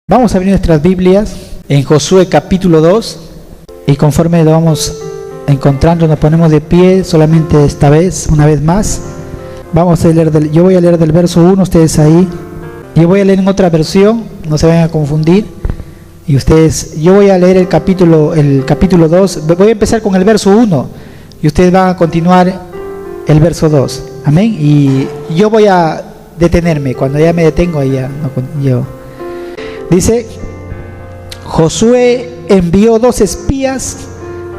Vamos a abrir nuestras Biblias en Josué capítulo 2 y conforme lo vamos encontrando nos ponemos de pie solamente esta vez, una vez más. Vamos a leer yo voy a leer del verso 1, ustedes ahí. Yo voy a leer en otra versión, no se vayan a confundir. Y ustedes, yo voy a leer el capítulo 2, voy a empezar con el verso 1 y ustedes van a continuar el verso 2. Amén. Y yo voy a detenerme, cuando ya me detengo ahí ya no yo. Dice: Josué envió 2 espías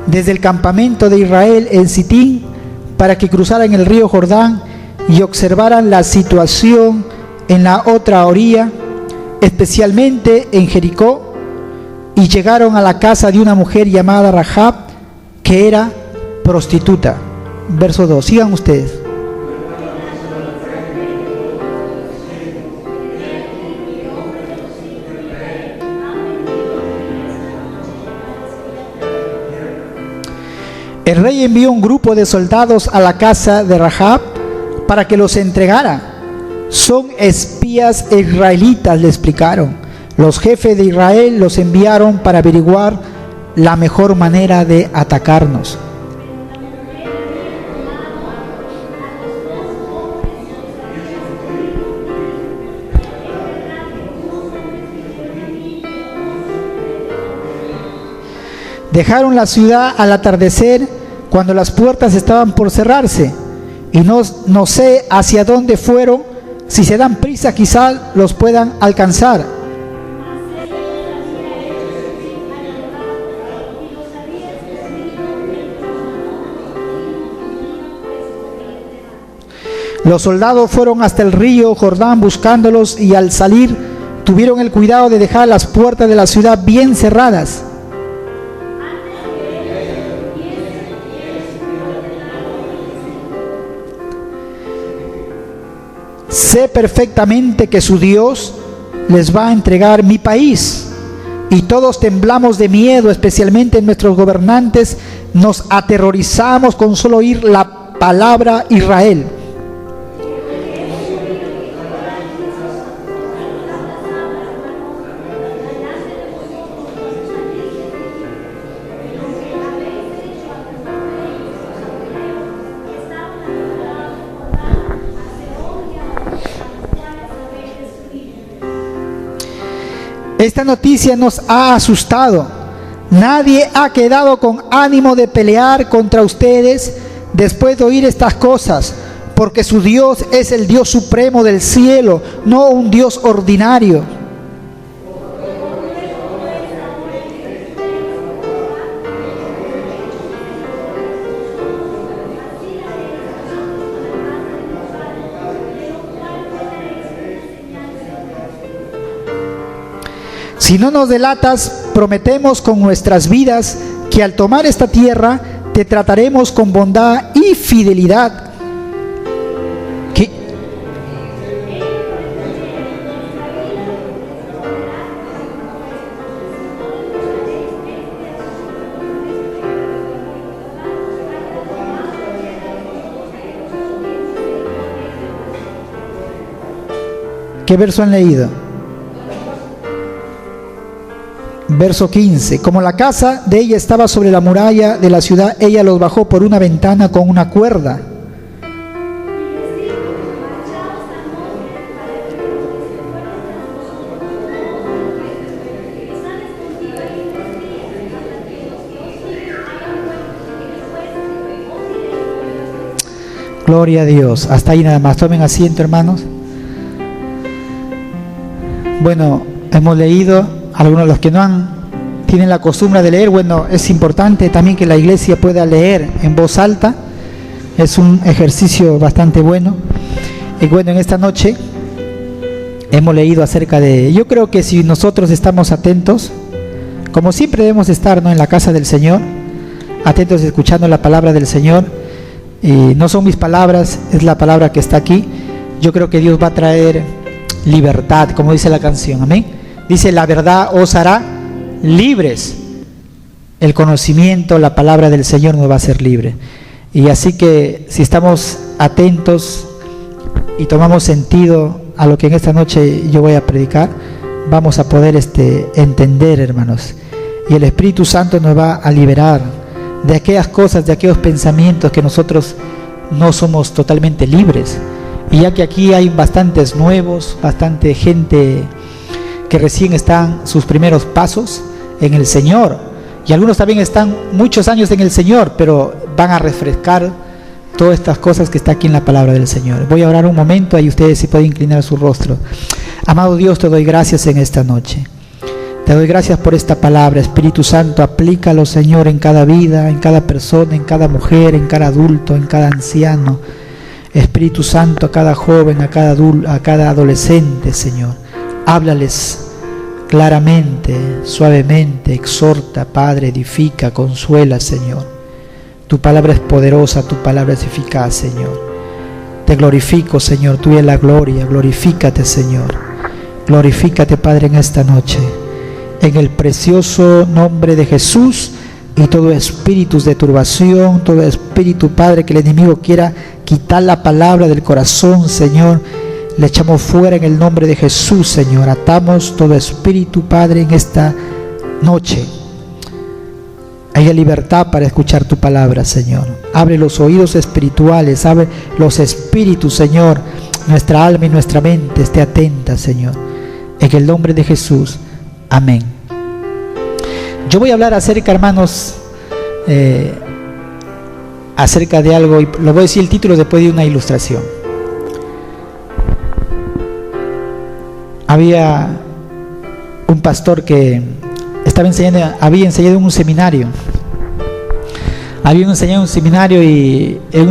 desde el campamento de Israel en Sitín para que cruzaran el río Jordán y observaran la situación en la otra orilla, especialmente en Jericó, y llegaron a la casa de una mujer llamada Rahab, que era prostituta. Verso 2, sigan ustedes. El rey envió un grupo de soldados a la casa de Rahab para que los entregara. Son espías israelitas, le explicaron. Los jefes de Israel los enviaron para averiguar la mejor manera de atacarnos. Dejaron la ciudad al atardecer, cuando las puertas estaban por cerrarse, y no sé hacia dónde fueron. Si se dan prisa, quizá los puedan alcanzar. Los soldados fueron hasta el río Jordán buscándolos, y al salir tuvieron el cuidado de dejar las puertas de la ciudad bien cerradas. Sé perfectamente que su Dios les va a entregar mi país. Y todos temblamos de miedo, especialmente nuestros gobernantes. Nos aterrorizamos con solo oír la palabra Israel. Esta noticia nos ha asustado. Nadie ha quedado con ánimo de pelear contra ustedes después de oír estas cosas, porque su Dios es el Dios supremo del cielo, no un Dios ordinario. Si no nos delatas, prometemos con nuestras vidas que al tomar esta tierra te trataremos con bondad y fidelidad. ¿Qué? ¿Qué verso han leído? Verso 15. Como la casa de ella estaba sobre la muralla de la ciudad, ella los bajó por una ventana con una cuerda. Gloria a Dios. Hasta ahí nada más. Tomen asiento, hermanos. Bueno, hemos leído. Algunos de los que tienen la costumbre de leer, bueno, es importante también que la iglesia pueda leer en voz alta. Es un ejercicio bastante bueno. Y bueno, en esta noche hemos leído acerca de... Yo creo que si nosotros estamos atentos, como siempre debemos estar, ¿no?, en la casa del Señor, atentos escuchando la palabra del Señor. Y no son mis palabras, es la palabra que está aquí. Yo creo que Dios va a traer libertad, como dice la canción. Amén. Dice: la verdad os hará libres. El conocimiento, la palabra del Señor nos va a hacer libre. Y así que si estamos atentos y tomamos sentido a lo que en esta noche yo voy a predicar, vamos a poder entender, hermanos. Y el Espíritu Santo nos va a liberar de aquellas cosas, de aquellos pensamientos que nosotros no somos totalmente libres. Y ya que aquí hay bastantes nuevos, bastante gente que recién están sus primeros pasos en el Señor, y algunos también están muchos años en el Señor, pero van a refrescar todas estas cosas que está aquí en la palabra del Señor. Voy a orar un momento y ustedes se pueden inclinar su rostro. Amado Dios, te doy gracias en esta noche. Te doy gracias por esta palabra. Espíritu Santo, aplícalo, Señor, en cada vida, en cada persona, en cada mujer, en cada adulto, en cada anciano. Espíritu Santo, a cada joven, a cada adolescente, Señor. Háblales claramente, suavemente, exhorta, Padre, edifica, consuela, Señor. Tu palabra es poderosa, tu palabra es eficaz, Señor. Te glorifico, Señor, tuya es la gloria. Glorifícate, Señor. Glorifícate, Padre, en esta noche. En el precioso nombre de Jesús, y todo espíritu de turbación, todo espíritu, Padre, que el enemigo quiera quitar la palabra del corazón, Señor, le echamos fuera en el nombre de Jesús, Señor. Atamos todo espíritu, Padre, en esta noche. Haya libertad para escuchar tu palabra, Señor. Abre los oídos espirituales, abre los espíritus, Señor. Nuestra alma y nuestra mente esté atenta, Señor. En el nombre de Jesús. Amén. Yo voy a hablar acerca, hermanos, acerca de algo, y lo voy a decir el título después de una ilustración. Había un pastor que había enseñado en un seminario. Había enseñado en un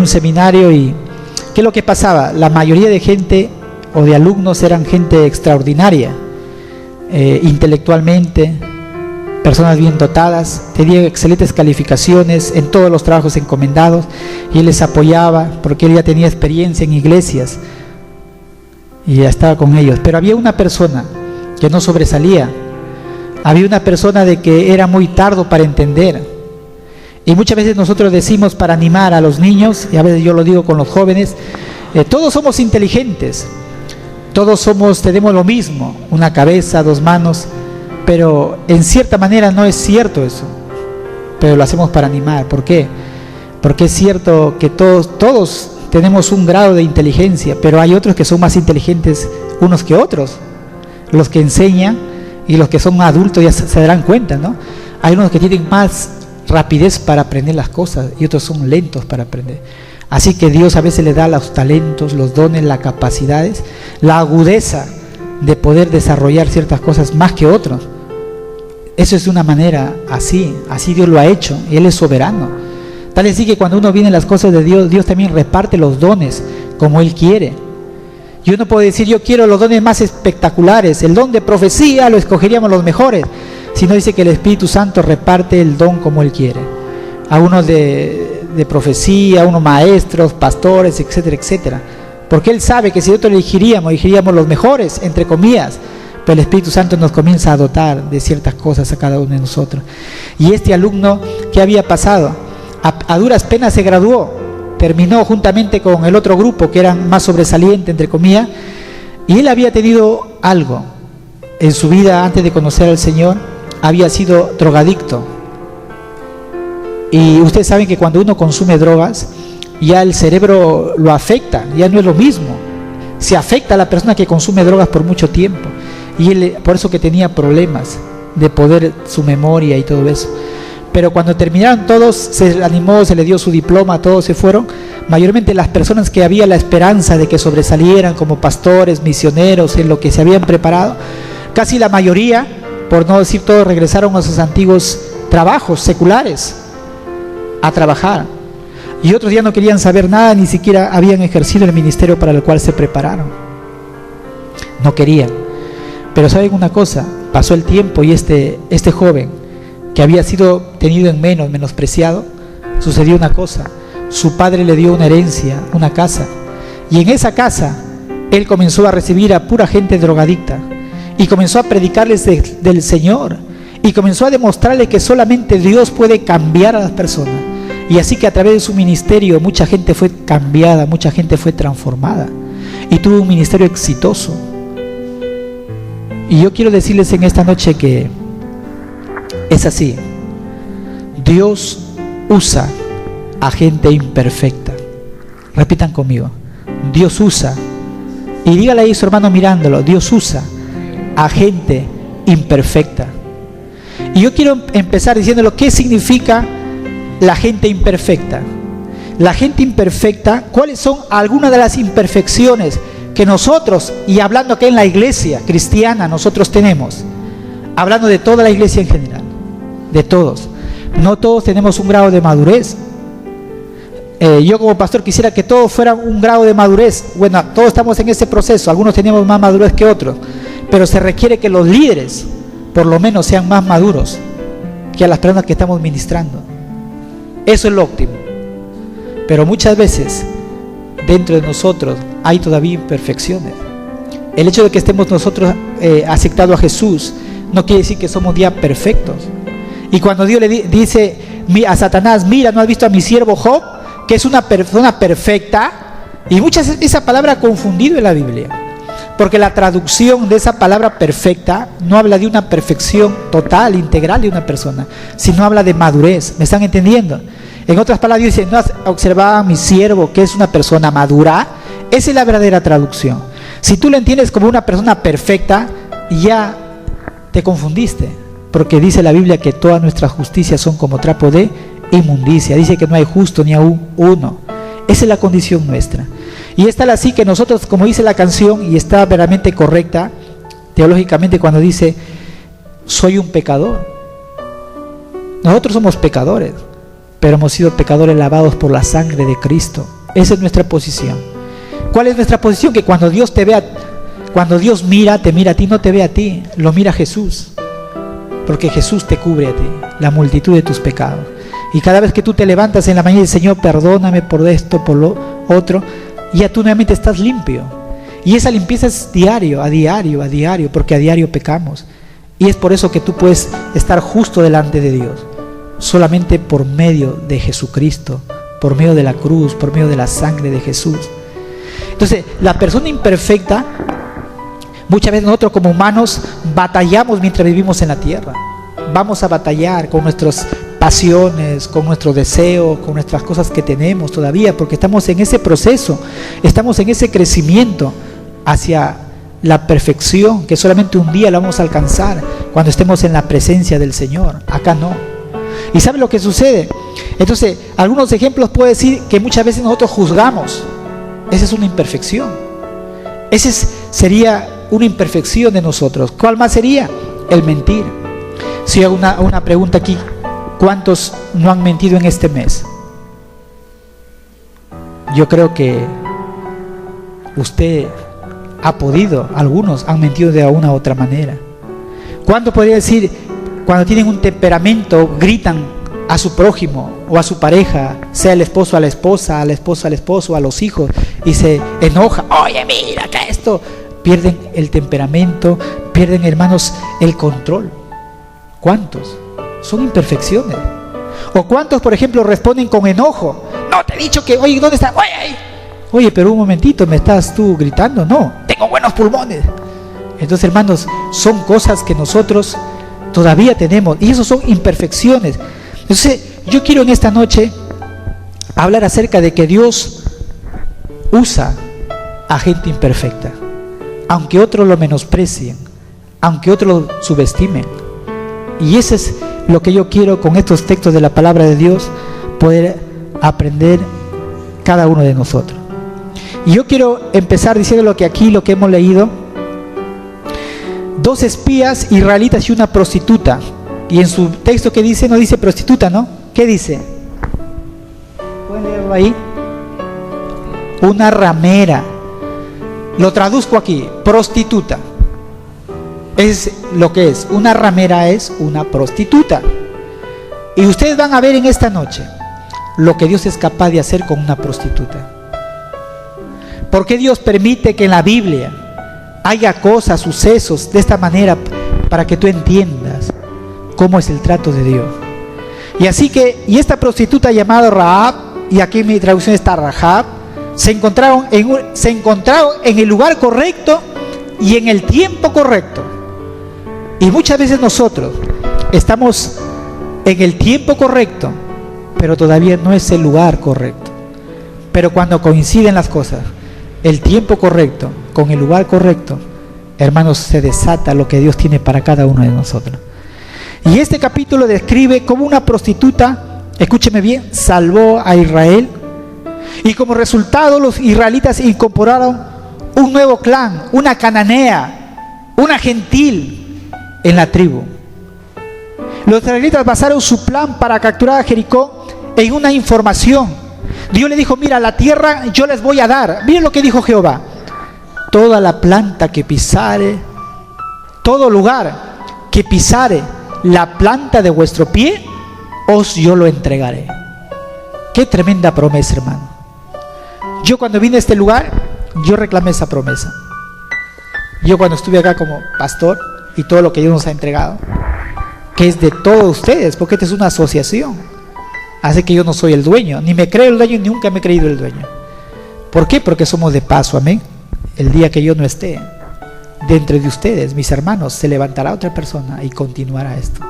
seminario y ¿qué es lo que pasaba? La mayoría de gente o de alumnos eran gente extraordinaria, intelectualmente, personas bien dotadas, tenían excelentes calificaciones en todos los trabajos encomendados, y él les apoyaba porque él ya tenía experiencia en iglesias y ya estaba con ellos. Pero había una persona que no sobresalía, había una persona de que era muy tardo para entender. Y muchas veces nosotros decimos para animar a los niños, y a veces yo lo digo con los jóvenes, todos somos inteligentes, todos tenemos lo mismo, una cabeza, dos manos, pero en cierta manera no es cierto eso, pero lo hacemos para animar. ¿Por qué? Porque es cierto que todos tenemos un grado de inteligencia, pero hay otros que son más inteligentes unos que otros. Los que enseñan y los que son adultos ya se darán cuenta, ¿no? Hay unos que tienen más rapidez para aprender las cosas y otros son lentos para aprender. Así que Dios a veces le da los talentos, los dones, las capacidades, la agudeza de poder desarrollar ciertas cosas más que otros. Eso es de una manera así Dios lo ha hecho, y Él es soberano. Tal es así que cuando uno viene en las cosas de Dios, Dios también reparte los dones como Él quiere. Yo no puedo decir yo quiero los dones más espectaculares, el don de profecía lo escogeríamos los mejores, sino dice que el Espíritu Santo reparte el don como Él quiere. A unos de profecía, a unos maestros, pastores, etcétera, etcétera. Porque Él sabe que si nosotros elegiríamos los mejores, entre comillas, pero el Espíritu Santo nos comienza a dotar de ciertas cosas a cada uno de nosotros. Y este alumno, ¿qué había pasado? A duras penas se graduó, terminó juntamente con el otro grupo que eran más sobresalientes, entre comillas, y él había tenido algo en su vida antes de conocer al Señor. Había sido drogadicto, y ustedes saben que cuando uno consume drogas, ya el cerebro lo afecta, ya no es lo mismo, se afecta a la persona que consume drogas por mucho tiempo, y él, por eso que tenía problemas de poder, su memoria y todo eso. Pero cuando terminaron todos, se animó, se le dio su diploma, todos se fueron. Mayormente las personas que había la esperanza de que sobresalieran como pastores, misioneros, en lo que se habían preparado, casi la mayoría, por no decir todos, regresaron a sus antiguos trabajos seculares a trabajar. Y otros ya no querían saber nada, ni siquiera habían ejercido el ministerio para el cual se prepararon. No querían. Pero ¿saben una cosa? Pasó el tiempo y este joven, que había sido tenido en menospreciado, sucedió una cosa. Su padre le dio una herencia, una casa, y en esa casa él comenzó a recibir a pura gente drogadicta, y comenzó a predicarles del Señor, y comenzó a demostrarles que solamente Dios puede cambiar a las personas. Y así que a través de su ministerio mucha gente fue cambiada, mucha gente fue transformada, y tuvo un ministerio exitoso. Y yo quiero decirles en esta noche que es así. Dios usa a gente imperfecta. Repitan conmigo. Dios usa, y dígale ahí a su hermano mirándolo, Dios usa a gente imperfecta. Y yo quiero empezar diciéndolo, ¿qué significa la gente imperfecta? La gente imperfecta, ¿cuáles son algunas de las imperfecciones que nosotros, y hablando aquí en la iglesia cristiana, nosotros tenemos? Hablando de toda la iglesia en general, de todos. No todos tenemos un grado de madurez. Yo como pastor quisiera que todos fueran un grado de madurez. Bueno, todos estamos en ese proceso, algunos tenemos más madurez que otros, pero se requiere que los líderes por lo menos sean más maduros que a las personas que estamos ministrando. Eso es lo óptimo. Pero muchas veces dentro de nosotros hay todavía imperfecciones. El hecho de que estemos nosotros aceptando a Jesús no quiere decir que somos ya perfectos. Y cuando Dios le dice a Satanás, mira, ¿no has visto a mi siervo Job? Que es una persona perfecta. Y muchas veces esa palabra ha confundido en la Biblia, porque la traducción de esa palabra perfecta no habla de una perfección total, integral de una persona, sino habla de madurez. ¿Me están entendiendo? En otras palabras dice, ¿no has observado a mi siervo que es una persona madura? Esa es la verdadera traducción. Si tú lo entiendes como una persona perfecta, ya te confundiste, porque dice la Biblia que todas nuestras justicias son como trapo de inmundicia. Dice que no hay justo ni aún uno. Esa es la condición nuestra. Y es tal así que nosotros, como dice la canción, y está verdaderamente correcta teológicamente cuando dice, soy un pecador. Nosotros somos pecadores, pero hemos sido pecadores lavados por la sangre de Cristo. Esa es nuestra posición. ¿Cuál es nuestra posición? Que cuando Dios te vea, cuando Dios te mira a ti, no te ve a ti, lo mira a Jesús, porque Jesús te cubre a ti la multitud de tus pecados. Y cada vez que tú te levantas en la mañana y dices, Señor, perdóname por esto, por lo otro, ya tú nuevamente estás limpio. Y esa limpieza es diario, a diario, porque a diario pecamos. Y es por eso que tú puedes estar justo delante de Dios, solamente por medio de Jesucristo, por medio de la cruz, por medio de la sangre de Jesús. Entonces, la persona imperfecta, muchas veces nosotros como humanos batallamos mientras vivimos en la tierra. Vamos a batallar con nuestras pasiones, con nuestros deseos, con nuestras cosas que tenemos todavía, porque estamos en ese proceso, estamos en ese crecimiento hacia la perfección, que solamente un día la vamos a alcanzar cuando estemos en la presencia del Señor. Acá no. ¿Y sabe lo que sucede? Entonces, algunos ejemplos puedo decir que muchas veces nosotros juzgamos. Esa es una imperfección. Esa sería una imperfección de nosotros. ¿Cuál más sería? El mentir. Si hago una pregunta aquí, ¿cuántos no han mentido en este mes? Yo creo que usted ha podido, algunos han mentido de una u otra manera. ¿Cuánto podría decir cuando tienen un temperamento, gritan a su prójimo o a su pareja, sea el esposo a la esposa, al esposo al esposo, a los hijos, y se enoja? Oye, mira que esto. Pierden el temperamento, pierden, hermanos, el control. ¿Cuántos? Son imperfecciones. O cuántos, por ejemplo, responden con enojo. No, te he dicho que, oye, ¿dónde está? Oye, pero un momentito, ¿me estás tú gritando? No, tengo buenos pulmones. Entonces, hermanos, son cosas que nosotros todavía tenemos, y eso son imperfecciones. Entonces, yo quiero en esta noche hablar acerca de que Dios usa a gente imperfecta, aunque otros lo menosprecien, aunque otros lo subestimen. Y eso es lo que yo quiero con estos textos de la palabra de Dios, poder aprender cada uno de nosotros. Y yo quiero empezar diciendo lo que aquí, lo que hemos leído: 2 espías israelitas y una prostituta. Y en su texto, ¿qué dice? No dice prostituta, ¿no? ¿Qué dice? ¿Pueden leerlo ahí? Una ramera. Lo traduzco aquí: prostituta. Es lo que es. Una ramera es una prostituta. Y ustedes van a ver en esta noche lo que Dios es capaz de hacer con una prostituta. ¿Por qué Dios permite que en la Biblia haya cosas, sucesos de esta manera, para que tú entiendas cómo es el trato de Dios? Y así que, y esta prostituta llamada Rahab, y aquí en mi traducción está Rahab, se encontraron en el lugar correcto y en el tiempo correcto. Y muchas veces nosotros estamos en el tiempo correcto, pero todavía no es el lugar correcto. Pero cuando coinciden las cosas, el tiempo correcto con el lugar correcto, hermanos, se desata lo que Dios tiene para cada uno de nosotros. Y este capítulo describe cómo una prostituta, escúcheme bien, salvó a Israel, y como resultado los israelitas incorporaron un nuevo clan, una cananea, una gentil en la tribu. Los israelitas basaron su plan para capturar a Jericó en una información. Dios le dijo: mira, la tierra yo les voy a dar. Miren lo que dijo Jehová: toda la planta que pisare, todo lugar que pisare la planta de vuestro pie, os yo lo entregaré. Qué tremenda promesa, hermano. Yo cuando vine a este lugar, yo reclamé esa promesa. Yo cuando estuve acá como pastor, y todo lo que Dios nos ha entregado, que es de todos ustedes, porque esta es una asociación. Así que yo no soy el dueño, ni me creo el dueño, ni nunca me he creído el dueño. ¿Por qué? Porque somos de paso, amén. El día que yo no esté, dentro de ustedes, mis hermanos, se levantará otra persona y continuará esto.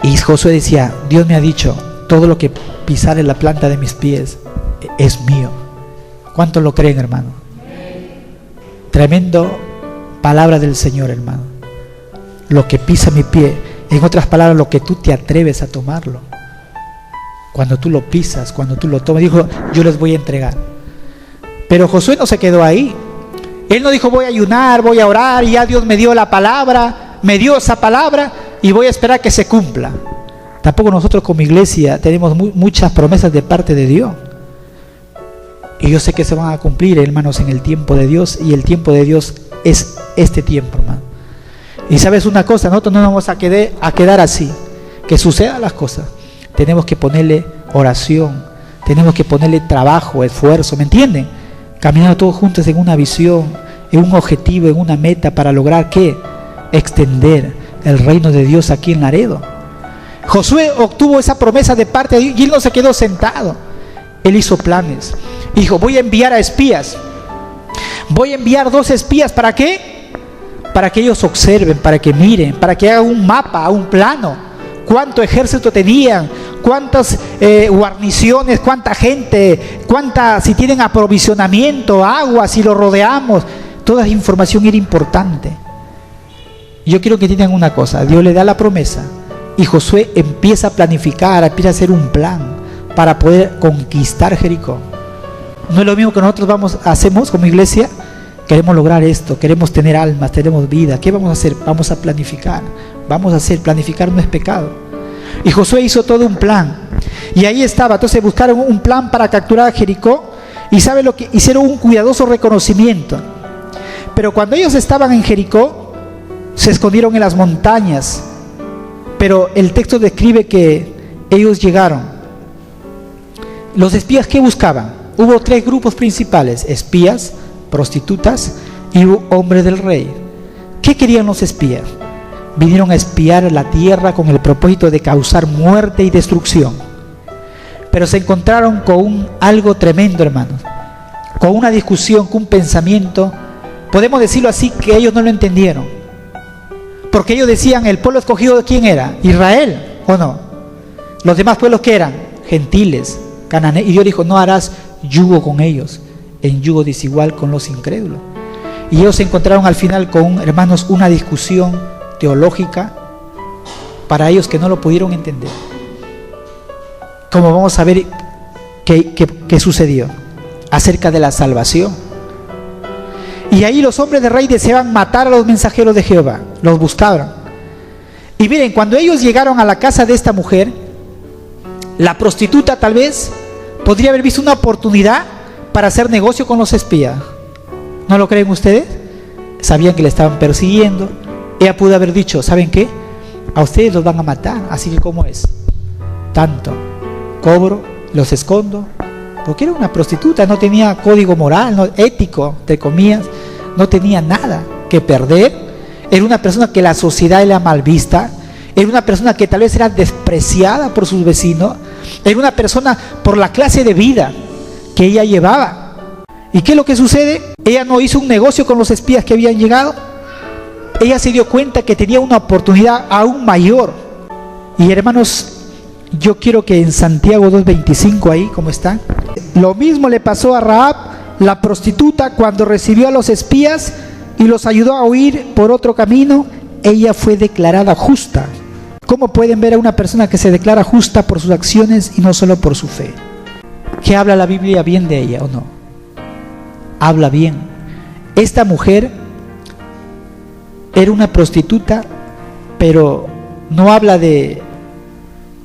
Y Josué decía: Dios me ha dicho, todo lo que pisare la planta de mis pies es mío. ¿Cuántos lo creen, hermano? Tremendo palabra del Señor, hermano. Lo que pisa mi pie, en otras palabras, lo que tú te atreves a tomarlo, cuando tú lo pisas, cuando tú lo tomas, dijo: yo les voy a entregar. Pero Josué no se quedó ahí. Él no dijo: voy a ayunar, voy a orar, y ya Dios me dio la palabra, me dio esa palabra y voy a esperar que se cumpla. Tampoco nosotros como iglesia tenemos muchas promesas de parte de Dios, y yo sé que se van a cumplir, hermanos, en el tiempo de Dios, y el tiempo de Dios es este tiempo, hermano. Y sabes una cosa, nosotros no nos vamos a quedar así, que sucedan las cosas. Tenemos que ponerle oración, tenemos que ponerle trabajo, esfuerzo, ¿me entienden? Caminando todos juntos en una visión, en un objetivo, en una meta, para lograr ¿qué? Extender el reino de Dios aquí en Laredo. Josué obtuvo esa promesa de parte de Dios, y él no se quedó sentado. Él hizo planes. Dijo: voy a enviar a espías. Voy a enviar 2 espías. ¿Para qué? Para que ellos observen, para que miren, para que hagan un mapa, un plano. Cuánto ejército tenían, cuántas guarniciones, cuánta gente, si tienen aprovisionamiento, agua, si lo rodeamos. Toda esa información era importante. Yo quiero que entiendan una cosa: Dios le da la promesa y Josué empieza a planificar, empieza a hacer un plan para poder conquistar Jericó. No es lo mismo que nosotros hacemos como iglesia. Queremos lograr esto, queremos tener almas, tenemos vida. ¿Qué vamos a hacer? Vamos a planificar. Planificar no es pecado. Y Josué hizo todo un plan. Y ahí estaba. Entonces buscaron un plan para capturar a Jericó. Y ¿sabe lo que hicieron? Un cuidadoso reconocimiento. Pero cuando ellos estaban en Jericó, se escondieron en las montañas. Pero el texto describe que ellos llegaron. Los espías, ¿qué buscaban? Hubo 3 grupos principales: espías, prostitutas y hombres del rey. ¿Qué querían los espías? Vinieron a espiar la tierra con el propósito de causar muerte y destrucción. Pero se encontraron con algo tremendo, hermanos, con una discusión, con un pensamiento, podemos decirlo así, que ellos no lo entendieron. Porque ellos decían: el pueblo escogido, ¿de quién era? ¿Israel o no? Los demás pueblos, ¿qué eran? Gentiles, cananeos. Y Dios dijo: no harás yugo con ellos, en yugo desigual con los incrédulos. Y ellos se encontraron al final con, hermanos, una discusión teológica para ellos que no lo pudieron entender. Como vamos a ver qué sucedió acerca de la salvación. Y ahí los hombres del rey deseaban matar a los mensajeros de Jehová, los buscaban. Y miren, cuando ellos llegaron a la casa de esta mujer, la prostituta tal vez podría haber visto una oportunidad para hacer negocio con los espías. ¿No lo creen ustedes? Sabían que le estaban persiguiendo. Ella pudo haber dicho: ¿saben qué? A ustedes los van a matar, así que ¿cómo es? Tanto cobro, los escondo. Porque era una prostituta, no tenía código moral, no, ético, entre comillas, no tenía nada que perder. Era una persona que la sociedad era mal vista. Era una persona que tal vez era despreciada por sus vecinos. Era una persona por la clase de vida que ella llevaba. ¿Y qué es lo que sucede? Ella no hizo un negocio con los espías que habían llegado. ella se dio cuenta que tenía una oportunidad aún mayor. Y hermanos, yo quiero que en Santiago 2:25, ahí como está, lo mismo le pasó a Rahab, la prostituta, cuando recibió a los espías y los ayudó a huir por otro camino. Ella fue declarada justa. ¿Cómo pueden ver a una persona que se declara justa por sus acciones y no solo por su fe? ¿Qué habla la Biblia bien de ella o no? Habla bien. Esta mujer era una prostituta, pero no habla de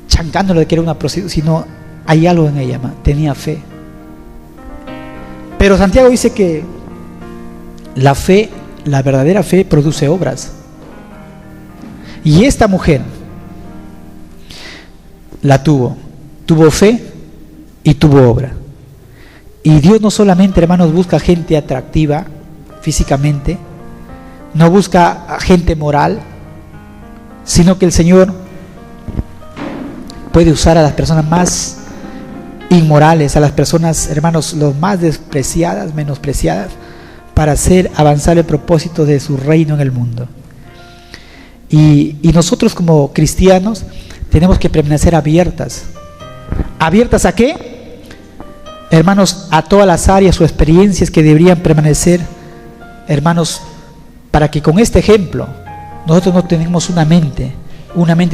chancándole de que era una prostituta, sino hay algo en ella, tenía fe. Pero Santiago dice que la fe, la verdadera fe, produce obras. Y esta mujer la tuvo fe y tuvo obra. Y Dios no solamente, hermanos, busca gente atractiva físicamente, no busca gente moral, sino que el Señor puede usar a las personas más inmorales, a las personas, hermanos, los más despreciadas, menospreciadas, para hacer avanzar el propósito de su reino en el mundo. Y nosotros como cristianos tenemos que permanecer abiertas. ¿Abiertas a qué? Hermanos, a todas las áreas o experiencias que deberían permanecer, hermanos, para que con este ejemplo nosotros no tenemos una mente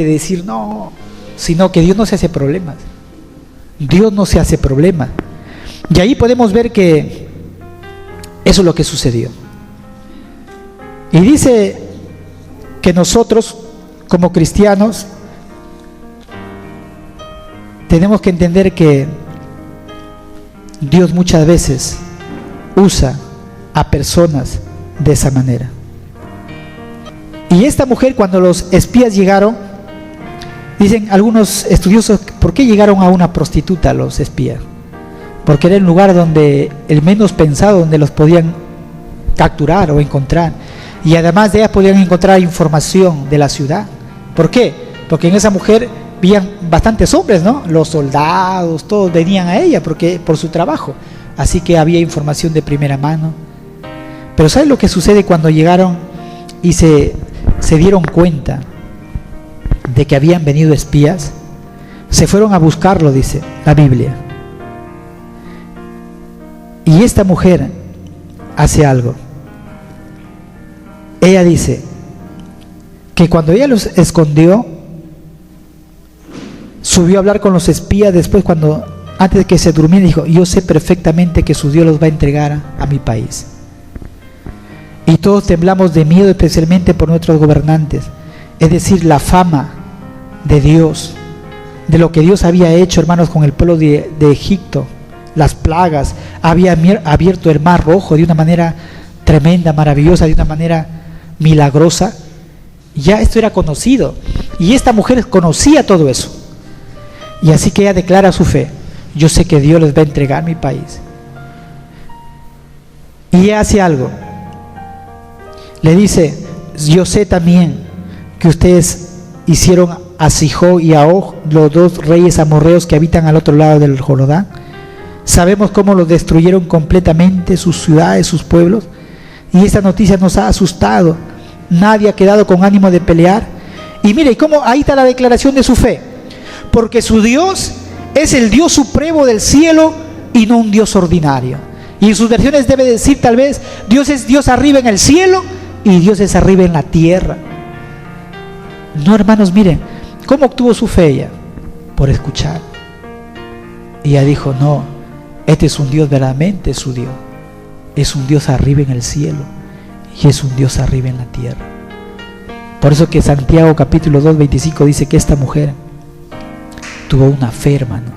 de decir no, sino que Dios no se hace problemas. Dios no se hace problema. Y ahí podemos ver que eso es lo que sucedió. Y dice que nosotros como cristianos tenemos que entender que Dios muchas veces usa a personas de esa manera. Y esta mujer, cuando los espías llegaron, dicen algunos estudiosos, ¿por qué llegaron a una prostituta los espías? Porque era el lugar donde el menos pensado, donde los podían capturar o encontrar. Y además de ellas podían encontrar información de la ciudad. ¿Por qué? Porque en esa mujer habían bastantes hombres, ¿no? Los soldados, todos venían a ella por su trabajo. Así que había información de primera mano. Pero ¿sabes lo que sucede cuando llegaron y se dieron cuenta de que habían venido espías? Se fueron a buscarlo, dice la Biblia. Y esta mujer hace algo. Ella dice que cuando ella los escondió, subió a hablar con los espías. Después, antes de que se durmiera, dijo: yo sé perfectamente que su Dios los va a entregar a mi país. Y todos temblamos de miedo, especialmente por nuestros gobernantes. Es decir, la fama de Dios, de lo que Dios había hecho, hermanos, con el pueblo de Egipto, las plagas, había abierto el mar rojo de una manera tremenda, maravillosa, de una manera milagrosa. Ya esto era conocido, y esta mujer conocía todo eso. Y así que ella declara su fe: yo sé que Dios les va a entregar mi país. Y ella hace algo. Le dice: yo sé también que ustedes hicieron a Sihón y a Og, los dos reyes amorreos que habitan al otro lado del Jordán. Sabemos cómo los destruyeron completamente, sus ciudades, sus pueblos. Y esta noticia nos ha asustado. Nadie ha quedado con ánimo de pelear. Y mire, cómo ahí está la declaración de su fe. Porque su Dios es el Dios supremo del cielo y no un Dios ordinario. Y en sus versiones debe decir, tal vez, Dios es Dios arriba en el cielo y Dios es arriba en la tierra. No, hermanos, miren, ¿cómo obtuvo su fe ella? Por escuchar. Y ella dijo: no, este es un Dios, verdaderamente su Dios. Es un Dios arriba en el cielo y es un Dios arriba en la tierra. Por eso que Santiago capítulo 2:25 dice que esta mujer tuvo una fe, hermano,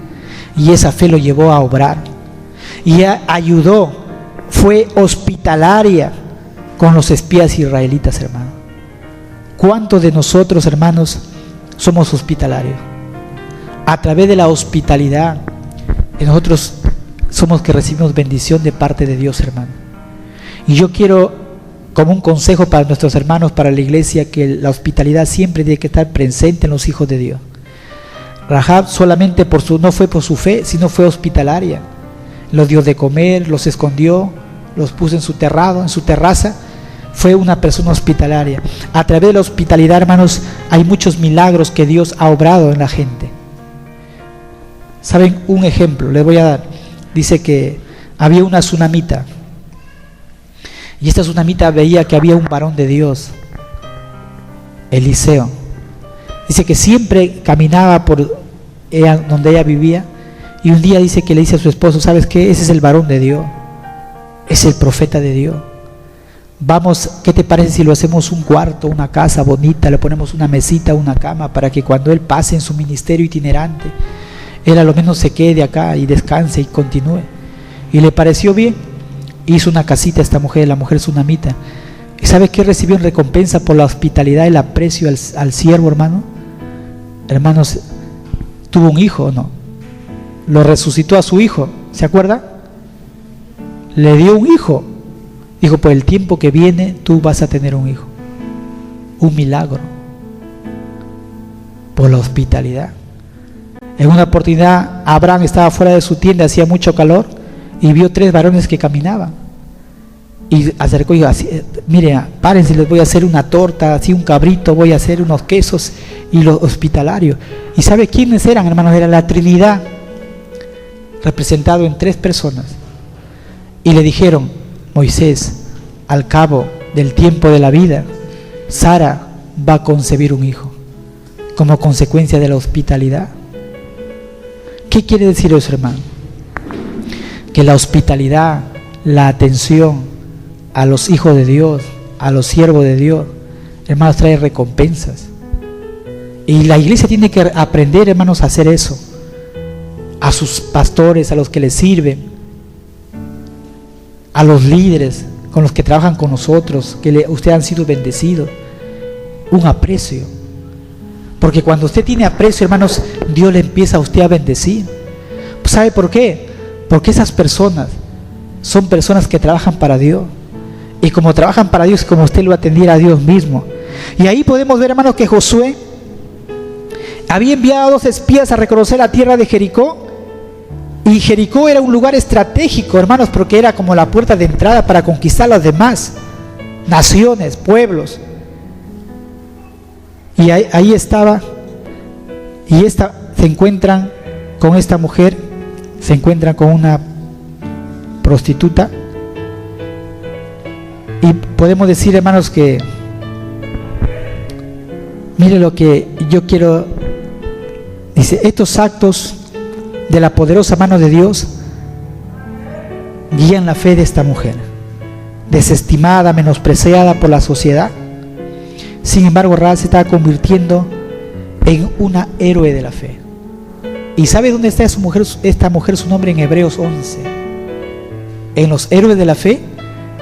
y esa fe lo llevó a obrar, y ella ayudó, fue hospitalaria con los espías israelitas, hermano. ¿Cuántos de nosotros, hermanos, somos hospitalarios? A través de la hospitalidad, nosotros somos que recibimos bendición de parte de Dios, hermano. Y yo quiero, como un consejo para nuestros hermanos, para la iglesia, que la hospitalidad siempre tiene que estar presente en los hijos de Dios. Rahab solamente no fue por su fe, sino fue hospitalaria. Los dio de comer, los escondió, los puso en su terraza, fue una persona hospitalaria. A través de la hospitalidad, hermanos, hay muchos milagros que Dios ha obrado en la gente. ¿Saben? Un ejemplo les voy a dar. Dice que había una tsunamita, y esta tsunamita veía que había un varón de Dios, Eliseo. Dice que siempre caminaba por donde ella vivía, y un día dice que le dice a su esposo: ¿sabes qué? Ese es el varón de Dios, es el profeta de Dios. Vamos, ¿qué te parece si lo hacemos un cuarto, una casa bonita, le ponemos una mesita, una cama, para que cuando él pase en su ministerio itinerante, él a lo menos se quede acá y descanse y continúe? Y le pareció bien. Hizo una casita a esta mujer, la mujer tsunamita. ¿Y sabe qué recibió en recompensa por la hospitalidad y el aprecio al siervo, hermano? Hermanos, tuvo un hijo, ¿no? Lo resucitó a su hijo, ¿se acuerda? Le dio un hijo. Dijo: por el tiempo que viene tú vas a tener un hijo. Un milagro. Por la hospitalidad. En una oportunidad, Abraham estaba fuera de su tienda, hacía mucho calor, y vio 3 varones que caminaban. Y acercó y dijo: mire, párense, les voy a hacer una torta, así un cabrito, voy a hacer unos quesos, y los hospitalarios. ¿Y sabe quiénes eran, hermanos? Era la Trinidad, representado en 3 personas. Y le dijeron: Moisés, al cabo del tiempo de la vida, Sara va a concebir un hijo, como consecuencia de la hospitalidad. ¿Qué quiere decir eso, hermano? Que la hospitalidad, la atención a los hijos de Dios, a los siervos de Dios, hermanos, trae recompensas. Y la iglesia tiene que aprender, hermanos, a hacer eso. A sus pastores, a los que les sirven, a los líderes con los que trabajan con nosotros, que ustedes han sido bendecidos, un aprecio. Porque cuando usted tiene aprecio, hermanos, Dios le empieza a usted a bendecir. ¿Sabe por qué? Porque esas personas son personas que trabajan para Dios. Y como trabajan para Dios, como usted lo atendiera a Dios mismo. Y ahí podemos ver, hermanos, que Josué había enviado a 2 espías a reconocer la tierra de Jericó. Y Jericó era un lugar estratégico, hermanos, porque era como la puerta de entrada para conquistar las demás naciones, pueblos. Y ahí estaba, y se encuentran con esta mujer, se encuentran con una prostituta. Y podemos decir, hermanos, que mire lo que yo quiero. Dice: estos actos de la poderosa mano de Dios guían la fe de esta mujer, desestimada, menospreciada por la sociedad. Sin embargo, Rahab se estaba convirtiendo en una héroe de la fe. ¿Y sabe dónde está esta mujer? Su nombre en Hebreos 11. En los héroes de la fe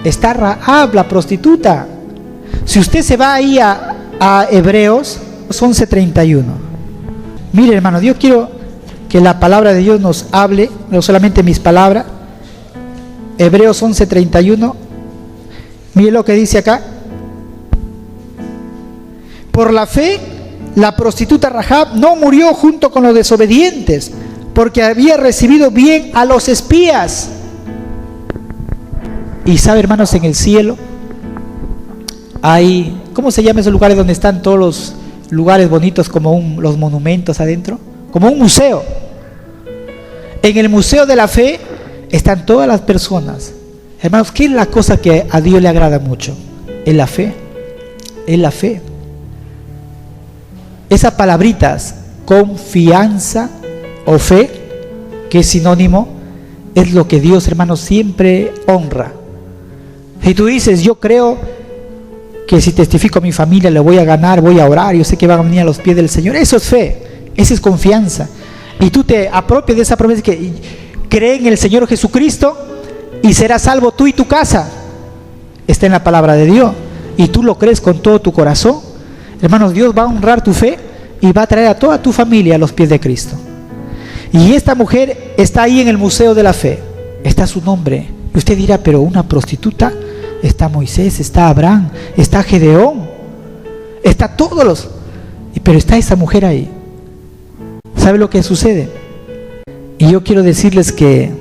está Rahab, la prostituta. Si usted se va ahí a Hebreos 11:31, mire, hermano, yo quiero que la palabra de Dios nos hable, no solamente mis palabras. Hebreos 11:31, mire lo que dice acá. Por la fe, la prostituta Rahab no murió junto con los desobedientes, porque había recibido bien a los espías. Y sabe, hermanos, en el cielo hay, ¿cómo se llaman esos lugares donde están todos los lugares bonitos, como los monumentos adentro? Como un museo. En el museo de la fe están todas las personas. Hermanos, ¿qué es la cosa que a Dios le agrada mucho? Es la fe. Es la fe. Esas palabritas, confianza o fe, que es sinónimo, es lo que Dios, hermanos, siempre honra. Si tú dices: yo creo que si testifico a mi familia le voy a ganar, voy a orar, yo sé que van a venir a los pies del Señor, eso es fe, esa es confianza. Y tú te apropias de esa promesa que cree en el Señor Jesucristo y serás salvo tú y tu casa. Está en la palabra de Dios y tú lo crees con todo tu corazón. Hermanos, Dios va a honrar tu fe y va a traer a toda tu familia a los pies de Cristo. Y esta mujer está ahí en el museo de la fe, está su nombre. Y usted dirá: pero una prostituta, está Moisés, está Abraham, está Gedeón, está todos los... Pero está esa mujer ahí. ¿Sabe lo que sucede? Y yo quiero decirles que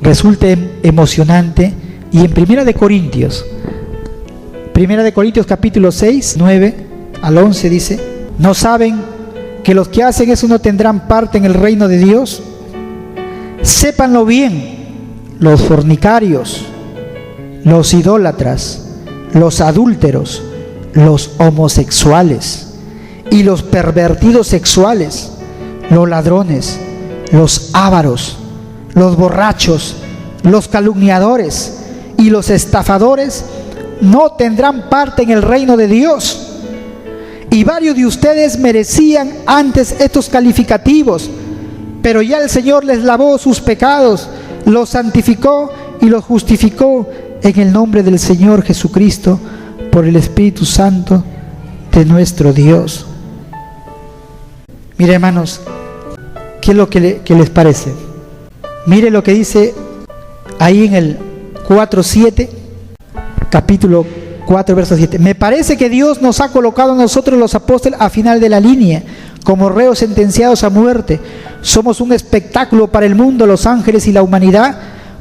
resulta emocionante. Y en 1 de Corintios Primera de Corintios capítulo 6, 9 al 11 dice: ¿no saben que los que hacen eso no tendrán parte en el reino de Dios? Sépanlo bien, los fornicarios, los idólatras, los adúlteros, los homosexuales y los pervertidos sexuales, los ladrones, los ávaros, los borrachos, los calumniadores y los estafadores no tendrán parte en el reino de Dios. Y varios de ustedes merecían antes estos calificativos, pero ya el Señor les lavó sus pecados, los santificó y los justificó en el nombre del Señor Jesucristo por el Espíritu Santo de nuestro Dios. Mire, hermanos, ¿qué es lo que les parece? Mire lo que dice ahí en el 4:7, capítulo 4, verso 7. Me parece que Dios nos ha colocado a nosotros los apóstoles a final de la línea, como reos sentenciados a muerte. Somos un espectáculo para el mundo, los ángeles y la humanidad.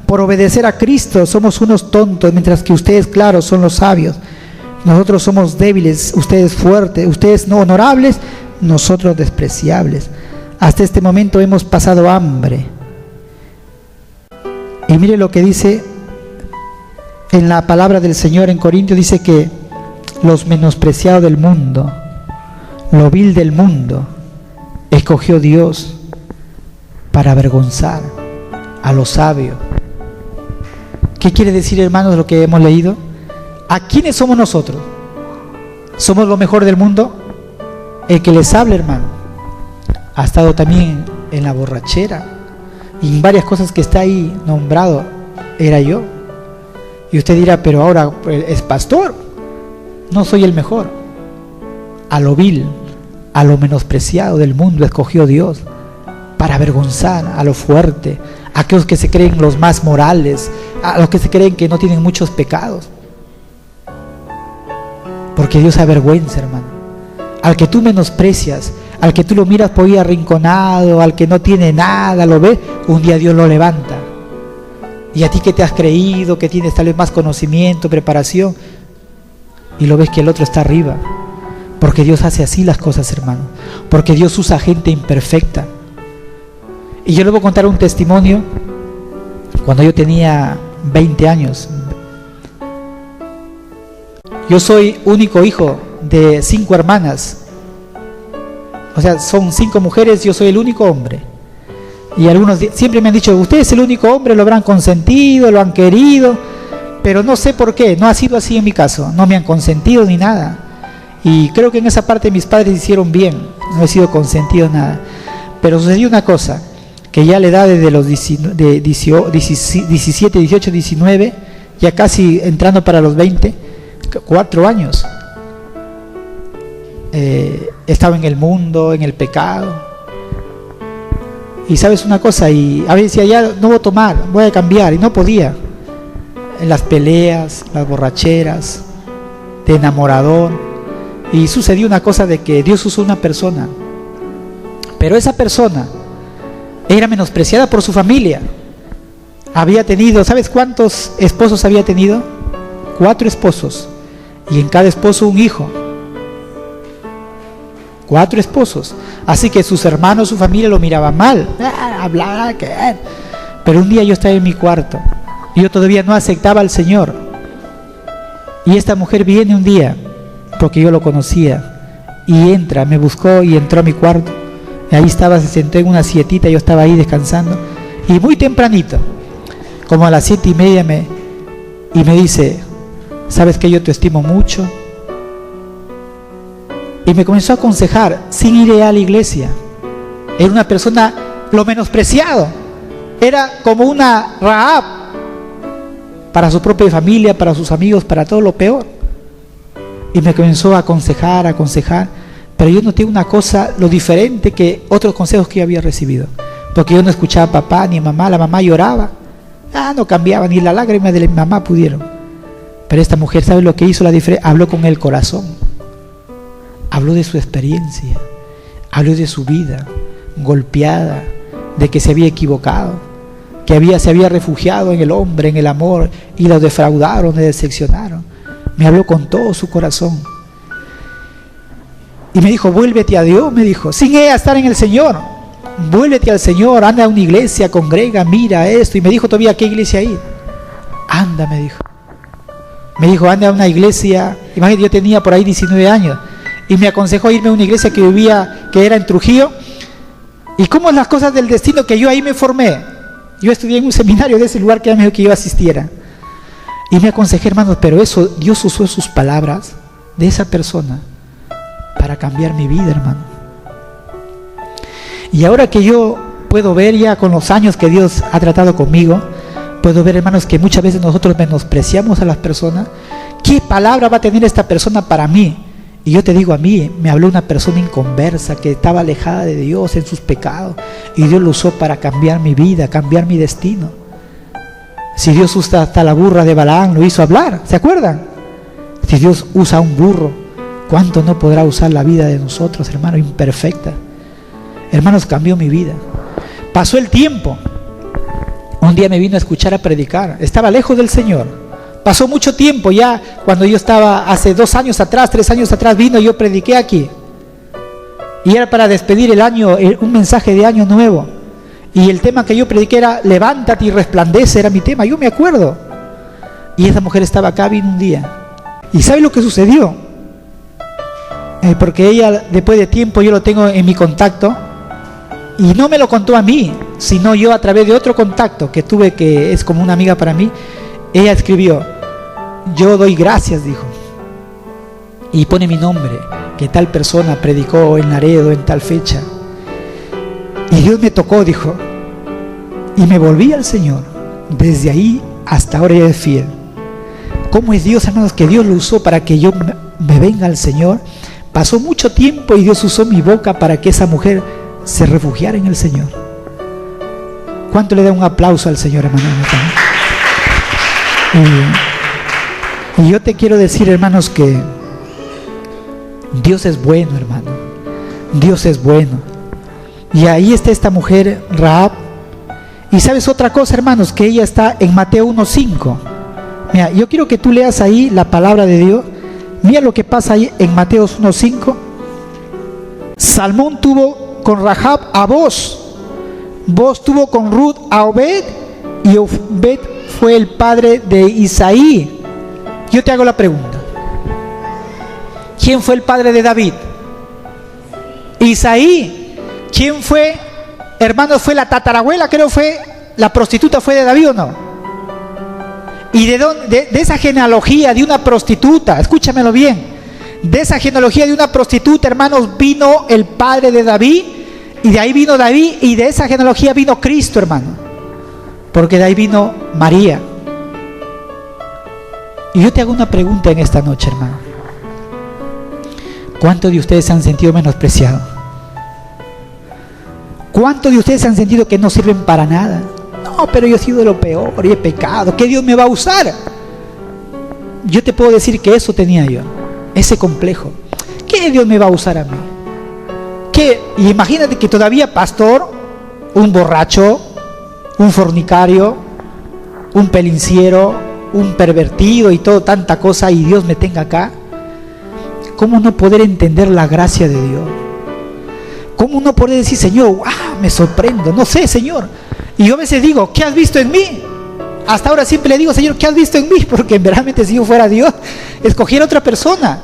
Por obedecer a Cristo somos unos tontos, mientras que ustedes, claro, son los sabios. Nosotros somos débiles, ustedes fuertes, ustedes no honorables, nosotros despreciables. Hasta este momento hemos pasado hambre. Y mire lo que dice en la palabra del Señor en Corintios, dice que los menospreciados del mundo, lo vil del mundo, escogió Dios para avergonzar a los sabios. ¿Qué quiere decir, hermanos, lo que hemos leído? ¿A quiénes somos nosotros? ¿Somos lo mejor del mundo? El que les habla, hermano, ha estado también en la borrachera y en varias cosas que está ahí nombrado, era yo. Y usted dirá, pero ahora es pastor. No soy el mejor. A lo vil, a lo menospreciado del mundo escogió Dios para avergonzar a lo fuerte, a aquellos que se creen los más morales, a los que se creen que no tienen muchos pecados. Porque Dios avergüenza, hermano. Al que tú menosprecias, al que tú lo miras por ahí arrinconado, al que no tiene nada, lo ves, un día Dios lo levanta. Y a ti que te has creído, que tienes tal vez más conocimiento, preparación, y lo ves que el otro está arriba. Porque Dios hace así las cosas, hermano. Porque Dios usa gente imperfecta. Y yo le voy a contar un testimonio. Cuando yo tenía 20 años, yo soy único hijo de 5 hermanas. O sea, son 5 mujeres, yo soy el único hombre. Y algunos siempre me han dicho, usted es el único hombre, lo habrán consentido, lo han querido, pero no sé por qué, no ha sido así en mi caso, no me han consentido ni nada. Y creo que en esa parte mis padres hicieron bien, no he sido consentido nada. Pero sucedió una cosa, que ya a la edad de los 17, 18, 19, ya casi entrando para los 20, 4 años, estaba en el mundo, en el pecado. Y sabes una cosa, y a veces decía, ya no voy a tomar, voy a cambiar, y no podía. En las peleas, las borracheras, de enamorador. Y sucedió una cosa de que Dios usó una persona, pero esa persona era menospreciada por su familia. Había tenido, ¿sabes cuántos esposos había tenido? 4 esposos, y en cada esposo un hijo. 4 esposos. Así que sus hermanos, su familia lo miraban mal. Hablaba, pero un día yo estaba en mi cuarto y yo todavía no aceptaba al Señor. Y esta mujer viene un día, porque yo lo conocía, y entra, me buscó y entró a mi cuarto. Y ahí estaba, se sentó en una sietita, yo estaba ahí descansando. Y muy tempranito, como a las 7:30, me dice, ¿sabes que yo te estimo mucho? Y me comenzó a aconsejar sin ir a la iglesia. Era una persona lo menospreciado. Era como una Rahab para su propia familia, para sus amigos, para todo lo peor. Y me comenzó a aconsejar. Pero yo noté una cosa, lo diferente que otros consejos que yo había recibido. Porque yo no escuchaba a papá ni a mamá. La mamá lloraba. No cambiaba, ni las lágrimas de mi mamá pudieron. Pero esta mujer, ¿sabe lo que hizo la diferencia? Habló con el corazón. Habló de su experiencia, habló de su vida golpeada, de que se había equivocado, que se había refugiado en el hombre, en el amor, y lo defraudaron, le decepcionaron. Me habló con todo su corazón. Y me dijo, vuélvete a Dios, me dijo, sin ella estar en el Señor. Vuélvete al Señor, anda a una iglesia, congrega, mira esto. Y me dijo todavía, ¿qué iglesia ir? Anda, me dijo. Me dijo, anda a una iglesia. Imagínate, yo tenía por ahí 19 años. Y me aconsejó irme a una iglesia que era en Trujillo. ¿Y cómo es las cosas del destino? Que yo ahí me formé. Yo estudié en un seminario de ese lugar que me dijo que yo asistiera. Y me aconsejé, hermanos, pero eso, Dios usó sus palabras de esa persona para cambiar mi vida, hermano. Y ahora que yo puedo ver ya con los años que Dios ha tratado conmigo, puedo ver, hermanos, que muchas veces nosotros menospreciamos a las personas. ¿Qué palabra va a tener esta persona para mí? Y yo te digo, a mí me habló una persona inconversa que estaba alejada de Dios en sus pecados, y Dios lo usó para cambiar mi vida, cambiar mi destino. Si Dios usa hasta la burra de Balaam, lo hizo hablar, ¿se acuerdan? Si Dios usa un burro, ¿cuánto no podrá usar la vida de nosotros, hermano, imperfecta? Hermanos, cambió mi vida. Pasó el tiempo. Un día me vino a escuchar a predicar. Estaba lejos del Señor. Pasó mucho tiempo ya. Cuando yo estaba hace 2 años atrás, 3 años atrás, vino y yo prediqué aquí. Y era para despedir el año, un mensaje de año nuevo. Y el tema que yo prediqué era levántate y resplandece, era mi tema. Yo me acuerdo. Y esa mujer estaba acá, vino un día. ¿Y sabe lo que sucedió? Porque ella, después de tiempo, yo lo tengo en mi contacto. Y no me lo contó a mí, sino yo a través de otro contacto que tuve, que es como una amiga para mí. Ella escribió, yo doy gracias, dijo, y pone mi nombre, que tal persona predicó en Laredo en tal fecha, y Dios me tocó, dijo, y me volví al Señor. Desde ahí hasta ahora ella es fiel. ¿Cómo es Dios, hermanos? Que Dios lo usó para que yo me venga al Señor. Pasó mucho tiempo y Dios usó mi boca para que esa mujer se refugiara en el Señor. ¿Cuánto le da un aplauso al Señor, hermano? Y yo te quiero decir, hermanos, que Dios es bueno, hermano. Dios es bueno. Y ahí está esta mujer, Rahab. Y sabes otra cosa, hermanos, que ella está en Mateo 1:5. Mira, yo quiero que tú leas ahí la palabra de Dios. Mira lo que pasa ahí en Mateo 1:5. Salmón tuvo con Rahab a Boz. Boz tuvo con Ruth a Obed, y Obed fue el padre de Isaí. Yo te hago la pregunta, ¿quién fue el padre de David? Isaí. ¿Quién fue, hermanos, fue la tatarabuela? Creo fue, la prostituta fue de David, ¿o no? Y de esa genealogía de una prostituta, escúchamelo bien, de esa genealogía de una prostituta, hermanos, vino el padre de David, y de ahí vino David, y de esa genealogía vino Cristo, hermano, porque de ahí vino María. Y yo te hago una pregunta en esta noche, hermano. ¿Cuántos de ustedes se han sentido menospreciados? ¿Cuántos de ustedes se han sentido que no sirven para nada? No, pero yo he sido de lo peor y he pecado. ¿Qué Dios me va a usar? Yo te puedo decir que eso tenía yo, ese complejo. ¿Qué Dios me va a usar a mí? ¿Qué? Y imagínate que todavía pastor, un borracho, un fornicario, un pelinciero, un pervertido y todo, tanta cosa, y Dios me tenga acá. ¿Cómo no poder entender la gracia de Dios? ¿Cómo no poder decir, Señor, wow, me sorprendo? No sé, Señor. Y yo a veces digo, ¿qué has visto en mí? Hasta ahora siempre le digo, Señor, ¿qué has visto en mí? Porque verdaderamente si yo fuera Dios, escogiera otra persona,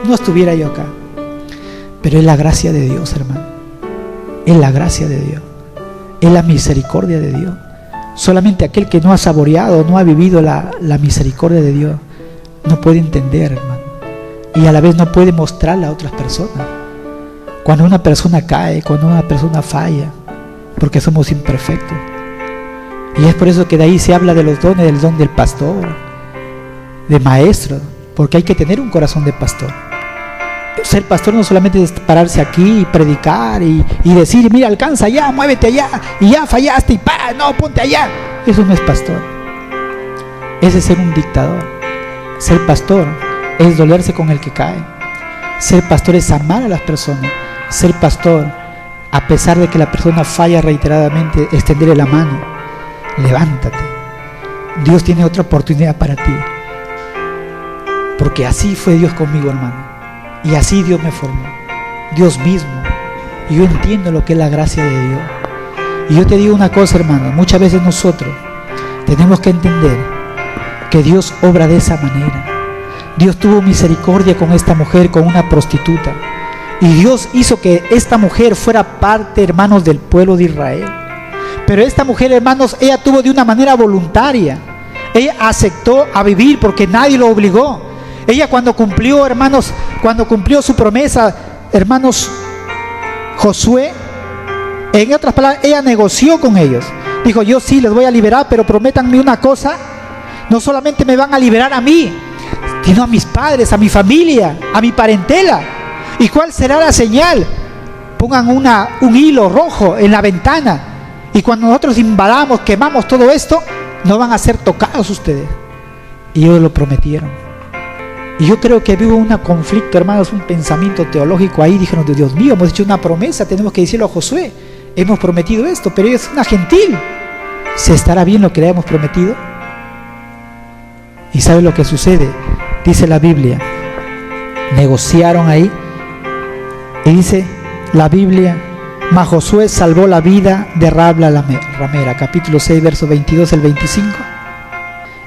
no estuviera yo acá. Pero es la gracia de Dios, hermano. Es la gracia de Dios. Es la misericordia de Dios. Solamente aquel que no ha saboreado, no ha vivido la misericordia de Dios, no puede entender, hermano. Y a la vez no puede mostrarla a otras personas. Cuando una persona cae, cuando una persona falla, porque somos imperfectos. Y es por eso que de ahí se habla de los dones, del don del pastor, de maestro, porque hay que tener un corazón de pastor. Ser pastor no solamente es pararse aquí y predicar y decir, mira, alcanza allá, muévete allá, y ya fallaste y pa, no, ponte allá. Eso no es pastor. Ese es ser un dictador. Ser pastor es dolerse con el que cae. Ser pastor es amar a las personas. Ser pastor, a pesar de que la persona falla reiteradamente, extenderle la mano. Levántate. Dios tiene otra oportunidad para ti. Porque así fue Dios conmigo, hermano. Y así Dios me formó. Dios mismo. Y yo entiendo lo que es la gracia de Dios. Y yo te digo una cosa, hermano. Muchas veces nosotros tenemos que entender que Dios obra de esa manera. Dios tuvo misericordia con esta mujer, con una prostituta. Y Dios hizo que esta mujer fuera parte, hermanos, del pueblo de Israel. Pero esta mujer, hermanos, ella tuvo de una manera voluntaria. Ella aceptó a vivir porque nadie lo obligó. Ella cuando cumplió, hermanos, cuando cumplió su promesa, hermanos, Josué, en otras palabras, ella negoció con ellos. Dijo, yo sí les voy a liberar, pero prométanme una cosa. No solamente me van a liberar a mí, sino a mis padres, a mi familia, a mi parentela. ¿Y cuál será la señal? Pongan un hilo rojo en la ventana. Y cuando nosotros invadamos, quemamos todo esto, no van a ser tocados ustedes. Y ellos lo prometieron. Y yo creo que hubo un conflicto, hermanos, un pensamiento teológico ahí. Dijeron, Dios mío, hemos hecho una promesa, tenemos que decirlo a Josué. Hemos prometido esto, pero ella es una gentil. ¿Se estará bien lo que le hemos prometido? ¿Y sabe lo que sucede? Dice la Biblia, negociaron ahí. Y dice la Biblia, mas Josué salvó la vida de Rahab la ramera, capítulo 6, versos 22 al 25.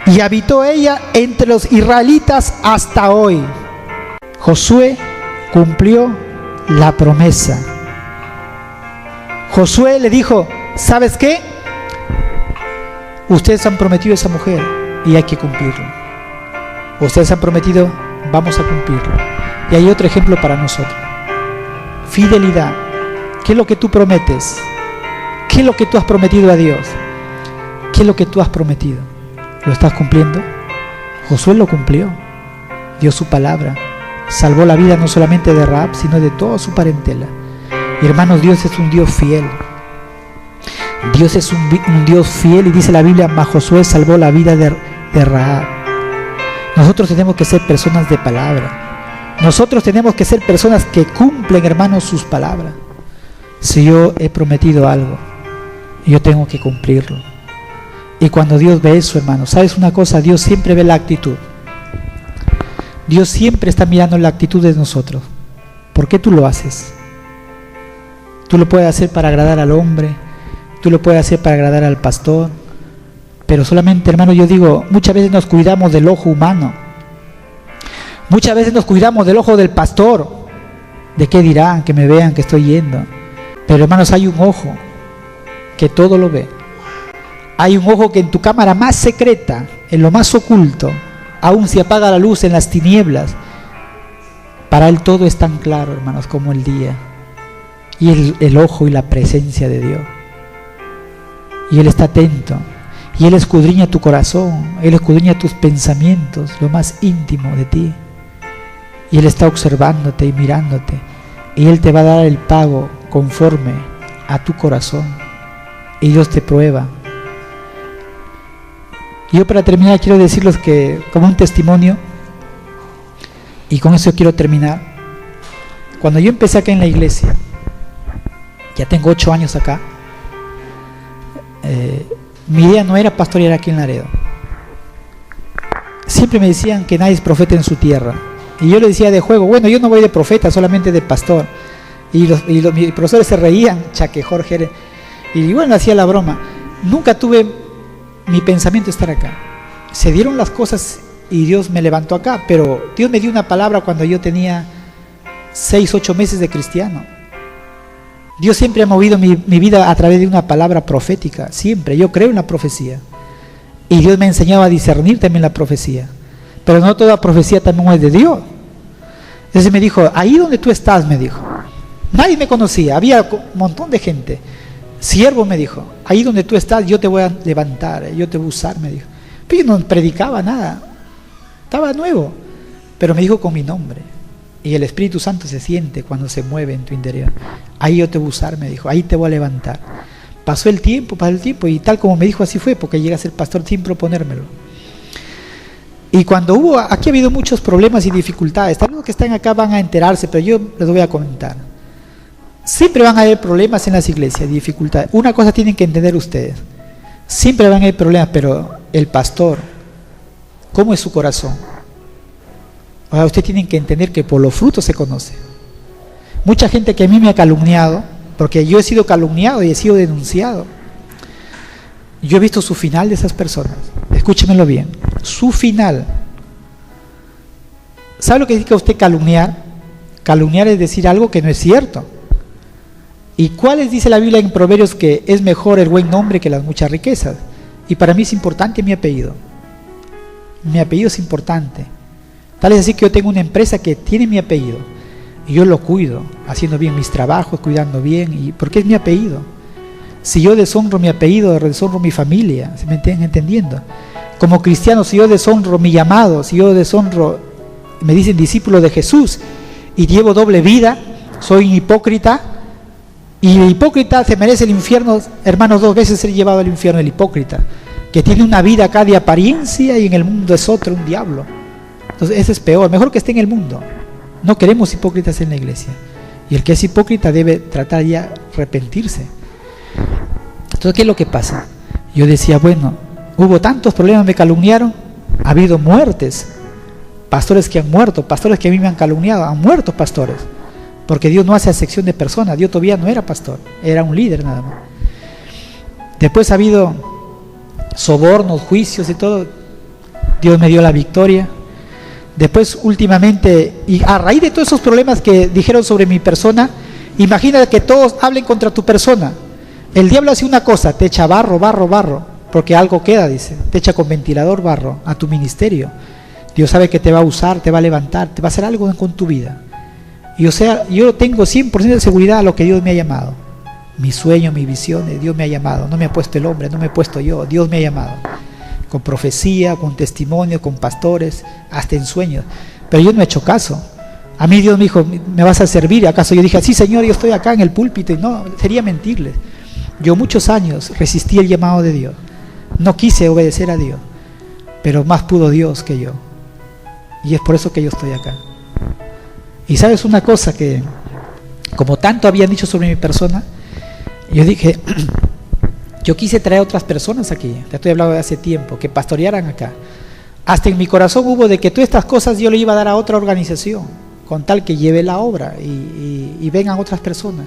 Y habitó ella entre los israelitas hasta hoy. Josué cumplió la promesa. Josué le dijo, ¿sabes qué? Ustedes han prometido a esa mujer y hay que cumplirlo. Ustedes han prometido, vamos a cumplirlo. Y hay otro ejemplo para nosotros. Fidelidad. ¿Qué es lo que tú prometes? ¿Qué es lo que tú has prometido a Dios? ¿Qué es lo que tú has prometido? ¿Lo estás cumpliendo? Josué lo cumplió. Dio su palabra. Salvó la vida no solamente de Rahab, sino de toda su parentela. Y hermanos, Dios es un Dios fiel. Dios es un Dios fiel, y dice la Biblia, mas Josué salvó la vida de Rahab. Nosotros tenemos que ser personas de palabra. Nosotros tenemos que ser personas que cumplen, hermanos, sus palabras. Si yo he prometido algo, yo tengo que cumplirlo. Y cuando Dios ve eso, hermanos, ¿sabes una cosa? Dios siempre ve la actitud. Dios siempre está mirando la actitud de nosotros. ¿Por qué tú lo haces? Tú lo puedes hacer para agradar al hombre, tú lo puedes hacer para agradar al pastor, pero solamente, hermano, yo digo, muchas veces nos cuidamos del ojo humano. Muchas veces nos cuidamos del ojo del pastor, de qué dirán, que me vean que estoy yendo. Pero hermanos, hay un ojo que todo lo ve. Hay un ojo que en tu cámara más secreta, en lo más oculto, aún si apaga la luz en las tinieblas, para él todo es tan claro, hermanos, como el día. Y el ojo y la presencia de Dios. Y él está atento. Y él escudriña tu corazón, él escudriña tus pensamientos, lo más íntimo de ti. Y él está observándote y mirándote. Y él te va a dar el pago conforme a tu corazón. Y Dios te prueba. Yo, para terminar, quiero decirles que, como un testimonio, y con eso quiero terminar. Cuando yo empecé acá en la iglesia, ya tengo 8 años acá, mi idea no era pastorear aquí en Laredo. Siempre me decían que nadie es profeta en su tierra. Y yo le decía de juego, bueno, yo no voy de profeta, solamente de pastor. Y mis profesores se reían, que Jorge. Y bueno, hacía la broma. Nunca tuve mi pensamiento estar acá. Se dieron las cosas y Dios me levantó acá, pero Dios me dio una palabra cuando yo tenía 6, 8 meses de cristiano. Dios siempre ha movido mi vida a través de una palabra profética, siempre. Yo creo en la profecía. Y Dios me enseñaba a discernir también la profecía. Pero no toda profecía también es de Dios. Entonces me dijo, ahí donde tú estás, me dijo. Nadie me conocía, había un montón de gente. Siervo, me dijo, ahí donde tú estás yo te voy a levantar, yo te voy a usar, me dijo. Pero yo no predicaba nada, estaba nuevo. Pero me dijo con mi nombre. Y el Espíritu Santo se siente cuando se mueve en tu interior. Ahí yo te voy a usar, me dijo, ahí te voy a levantar. Pasó el tiempo, y tal como me dijo así fue, porque llegué a ser pastor sin proponérmelo. Y cuando aquí ha habido muchos problemas y dificultades, tal vez los que están acá van a enterarse, pero yo les voy a comentar. Siempre van a haber problemas en las iglesias, dificultades. Una cosa tienen que entender ustedes, siempre van a haber problemas, pero el pastor, ¿cómo es su corazón? O sea, ustedes tienen que entender que por los frutos se conoce. Mucha gente que a mí me ha calumniado, porque yo he sido calumniado y he sido denunciado, yo he visto su final de esas personas. Escúchemelo bien, su final. ¿Sabe lo que significa usted calumniar? Calumniar es decir algo que no es cierto. ¿Y cuáles dice la Biblia en Proverbios que es mejor el buen nombre que las muchas riquezas? Y para mí es importante mi apellido. Mi apellido es importante. Tal es así que yo tengo una empresa que tiene mi apellido y yo lo cuido, haciendo bien mis trabajos, cuidando bien, y porque es mi apellido. Si yo deshonro mi apellido, deshonro mi familia, ¿se me entienden? Entendiendo? Como cristiano, si yo deshonro mi llamado, si yo deshonro, me dicen discípulo de Jesús, y llevo doble vida, soy un hipócrita, y el hipócrita se merece el infierno, hermanos, 2 veces ser llevado al infierno el hipócrita, que tiene una vida acá de apariencia y en el mundo es otro, un diablo. Entonces ese es peor, mejor que esté en el mundo. No queremos hipócritas en la iglesia, y el que es hipócrita debe tratar ya de arrepentirse. Entonces, ¿qué es lo que pasa? Yo decía, bueno, hubo tantos problemas, me calumniaron, ha habido muertes, pastores que han muerto, pastores que a mí me han calumniado, han muerto pastores, porque Dios no hace acepción de personas. Dios todavía no era pastor, era un líder nada más. Después ha habido sobornos, juicios y todo, Dios me dio la victoria. Después últimamente, y a raíz de todos esos problemas que dijeron sobre mi persona, imagina que todos hablen contra tu persona. El diablo hace una cosa, te echa barro, porque algo queda, dice, te echa con ventilador barro a tu ministerio. Dios sabe que te va a usar, te va a levantar, te va a hacer algo con tu vida. Y o sea, yo tengo 100% de seguridad a lo que Dios me ha llamado. Mi sueño, mi visión, Dios me ha llamado. No me ha puesto el hombre, no me he puesto yo, Dios me ha llamado. Con profecía, con testimonio, con pastores, hasta en sueños. Pero yo no he hecho caso. A mí Dios me dijo, ¿me vas a servir? ¿Acaso yo dije, sí Señor, yo estoy acá en el púlpito? Y no, sería mentirles. Yo muchos años resistí el llamado de Dios. No quise obedecer a Dios, pero más pudo Dios que yo. Y es por eso que yo estoy acá. Y sabes una cosa, que como tanto habían dicho sobre mi persona, yo dije, yo quise traer a otras personas aquí, te estoy hablando de hace tiempo, que pastorearan acá. Hasta en mi corazón hubo de que todas estas cosas yo le iba a dar a otra organización, con tal que lleve la obra y vengan otras personas.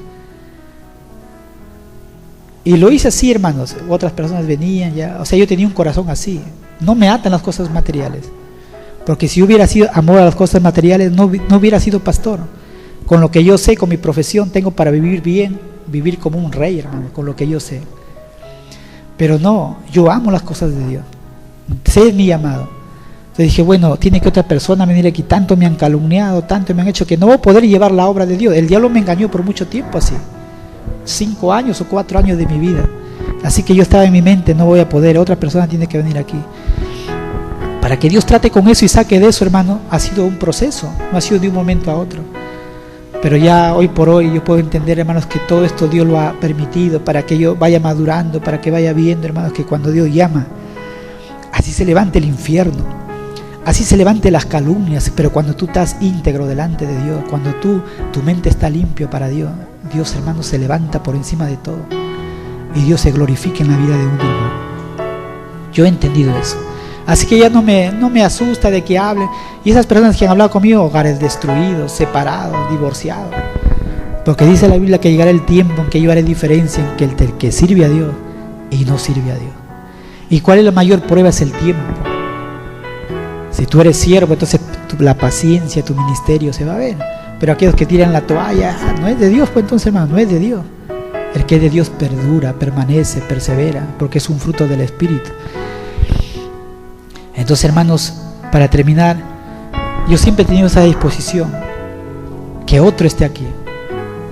Y lo hice así, hermanos, otras personas venían ya, o sea, yo tenía un corazón así, no me atan las cosas materiales, porque si hubiera sido amor a las cosas materiales, no hubiera sido pastor. Con lo que yo sé, con mi profesión, tengo para vivir bien, vivir como un rey, hermano, con lo que yo sé. Pero no, yo amo las cosas de Dios, sé mi llamado. Entonces dije, bueno, tiene que otra persona venir aquí, tanto me han calumniado, tanto me han hecho que no voy a poder llevar la obra de Dios. El diablo me engañó por mucho tiempo así, 5 años o 4 años de mi vida. Así que yo estaba en mi mente, no voy a poder, otra persona tiene que venir aquí. Para que Dios trate con eso y saque de eso, hermano, ha sido un proceso, no ha sido de un momento a otro. Pero ya hoy por hoy yo puedo entender, hermanos, que todo esto Dios lo ha permitido para que yo vaya madurando, para que vaya viendo, hermanos, que cuando Dios llama, así se levante el infierno, así se levante las calumnias, pero cuando tú estás íntegro delante de Dios, cuando tu mente está limpio para Dios, Dios, hermano, se levanta por encima de todo y Dios se glorifica en la vida de un hermano. Yo he entendido eso. Así que ya no me asusta de que hablen. Y esas personas que han hablado conmigo, hogares destruidos, separados, divorciados. Porque dice la Biblia que llegará el tiempo en que yo haré diferencia en que el que sirve a Dios y no sirve a Dios. ¿Y cuál es la mayor prueba? Es el tiempo. Si tú eres siervo, entonces la paciencia, tu ministerio se va a ver. Pero aquellos que tiran la toalla, no es de Dios, pues entonces, hermano, no es de Dios. El que es de Dios perdura, permanece, persevera, porque es un fruto del Espíritu. Entonces, hermanos, para terminar, yo siempre he tenido esa disposición, que otro esté aquí.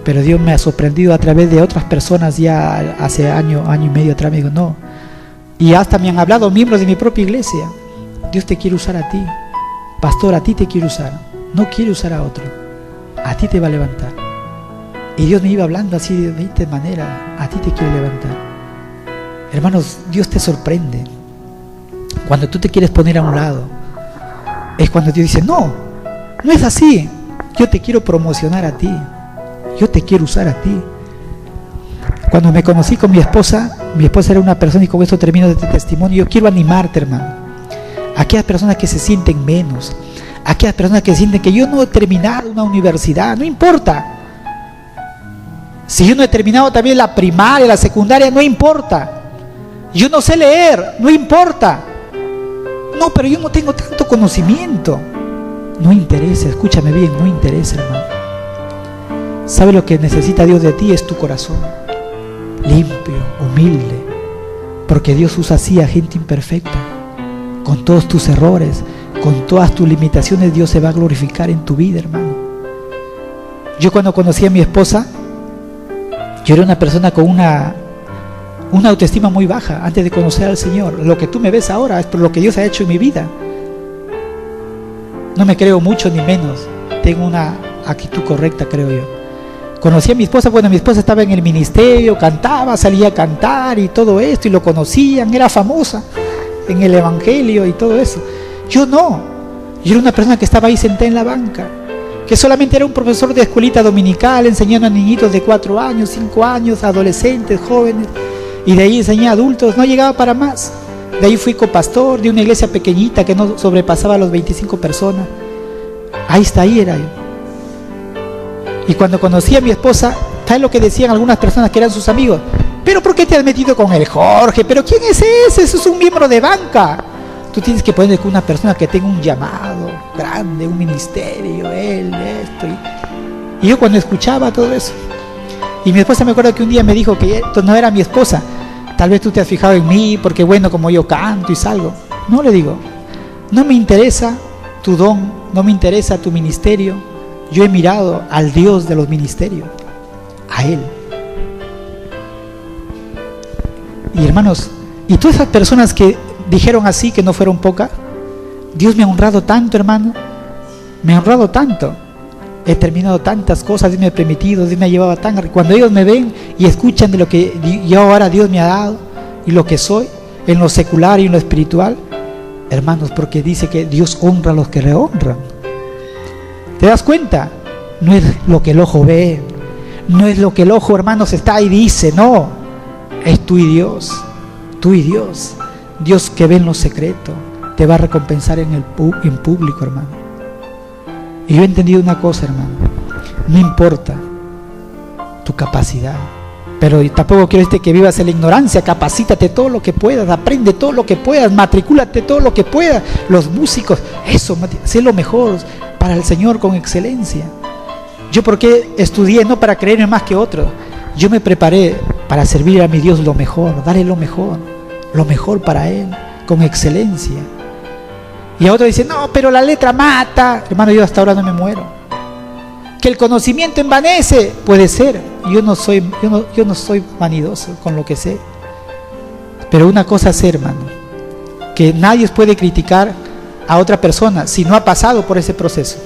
Pero Dios me ha sorprendido a través de otras personas ya hace año y medio atrás. Me digo, no. Y hasta me han hablado miembros de mi propia iglesia. Dios te quiere usar a ti. Pastor, a ti te quiere usar. No quiere usar a otro. A ti te va a levantar. Y Dios me iba hablando así de esta manera. A ti te quiere levantar. Hermanos, Dios te sorprende. Cuando tú te quieres poner a un lado, es cuando Dios dice, no es así. Yo te quiero promocionar a ti. Yo te quiero usar a ti. Cuando me conocí con mi esposa era una persona, y con esto termino de este testimonio, yo quiero animarte, hermano. A aquellas personas que se sienten menos, a Aquellas personas que sienten que yo no he terminado una universidad, no importa. Si yo no he terminado también la primaria, la secundaria, no importa. Yo no sé leer, no importa. No, pero yo no tengo tanto conocimiento. No interesa, escúchame bien, no interesa, hermano. ¿Sabe lo que necesita Dios de ti? Es tu corazón, limpio, humilde. Porque Dios usa así a gente imperfecta. Con todos tus errores, con todas tus limitaciones, Dios se va a glorificar en tu vida, hermano. Yo cuando conocí a mi esposa, yo era una persona con una autoestima muy baja antes de conocer al Señor. Lo que tú me ves ahora es por lo que Dios ha hecho en mi vida. No me creo mucho ni menos. Tengo una actitud correcta, creo yo. Conocí a mi esposa, bueno, mi esposa estaba en el ministerio, cantaba, salía a cantar y todo esto, y lo conocían, era famosa en el evangelio y todo eso. Yo no. Yo era una persona que estaba ahí sentada en la banca, que solamente era un profesor de escuelita dominical, enseñando a niñitos de 4 años, 5 años, adolescentes, jóvenes, y de ahí enseñé a adultos, no llegaba para más. De ahí fui copastor de una iglesia pequeñita que no sobrepasaba a los 25 personas. Ahí era yo. Y cuando conocí a mi esposa, ¿sabes lo que decían algunas personas que eran sus amigos? ¿Pero por qué te has metido con el Jorge? ¿Pero quién es ese? Eso es un miembro de banca. Tú tienes que poner con una persona que tenga un llamado grande, un ministerio, él, esto. Y yo cuando escuchaba todo eso, y mi esposa me acuerdo que un día me dijo que esto no era mi esposa. Tal vez tú te has fijado en mí porque bueno, como yo canto y salgo. No, le digo, no me interesa tu don, no me interesa tu ministerio. Yo he mirado al Dios de los ministerios, a Él. Y hermanos, y todas esas personas que dijeron así, que no fueron pocas, Dios me ha honrado tanto, hermano, me ha honrado tanto. He terminado tantas cosas, Dios me ha permitido, Dios me ha llevado tan... Cuando ellos me ven y escuchan de lo que yo ahora Dios me ha dado y lo que soy, en lo secular y en lo espiritual, hermanos, porque dice que Dios honra a los que le honran. ¿Te das cuenta? No es lo que el ojo ve, no es lo que el ojo, hermanos, está y dice, no, es tú y Dios, tú y Dios. Dios que ve en lo secreto te va a recompensar en público, hermano. Y yo he entendido una cosa, hermano, no importa tu capacidad, pero tampoco quiero que vivas en la ignorancia. Capacítate todo lo que puedas, aprende todo lo que puedas, matricúlate todo lo que puedas. Los músicos, eso, sé lo mejor para el Señor con excelencia. Yo porque estudié no para creerme más que otros, yo me preparé para servir a mi Dios lo mejor, darle lo mejor para Él, con excelencia. Y a otros dicen, no, pero la letra mata. Hermano, yo hasta ahora no me muero. Que el conocimiento envanece, puede ser. Yo no soy vanidoso con lo que sé. Pero una cosa sé, hermano, que nadie puede criticar a otra persona si no ha pasado por ese proceso.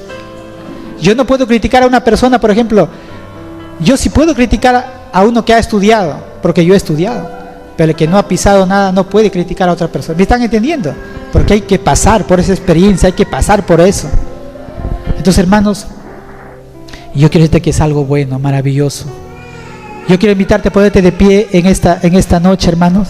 Yo no puedo criticar a una persona, por ejemplo, yo sí puedo criticar a uno que ha estudiado, porque yo he estudiado, pero el que no ha pisado nada no puede criticar a otra persona. ¿Me están entendiendo? Porque hay que pasar por esa experiencia, hay que pasar por eso. Entonces, hermanos, yo quiero decirte que es algo bueno, maravilloso. Yo quiero invitarte a ponerte de pie en esta noche, hermanos.